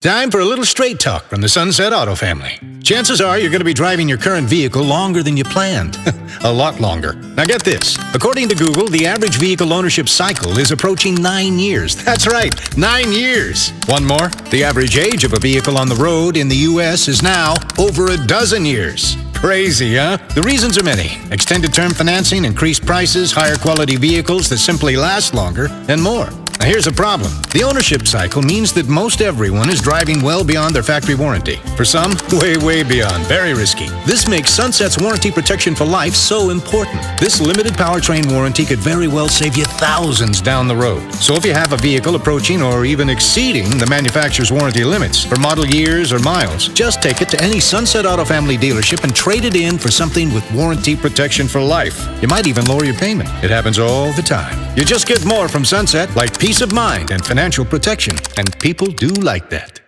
Time for a little straight talk from the Sunset Auto family. Chances are you're going to be driving your current vehicle longer than you planned. A lot longer. Now get this. According to Google, the average vehicle ownership cycle is approaching 9 years. That's right, 9 years. One more. The average age of a vehicle on the road in the U.S. is now over 12 years. Crazy, huh? The reasons are many. Extended term financing, increased prices, higher quality vehicles that simply last longer, and more. Now here's a problem. The ownership cycle means that most everyone is driving well beyond their factory warranty. For some, way beyond. Very risky. This makes Sunset's warranty protection for life so important. This limited powertrain warranty could very well save you thousands down the road. So if you have a vehicle approaching or even exceeding the manufacturer's warranty limits for model years or miles, just take it to any Sunset Auto family dealership and trade it in for something with warranty protection for life. You might even lower your payment. It happens all the time. You just get more from Sunset, like peace of mind and financial protection, and people do like that.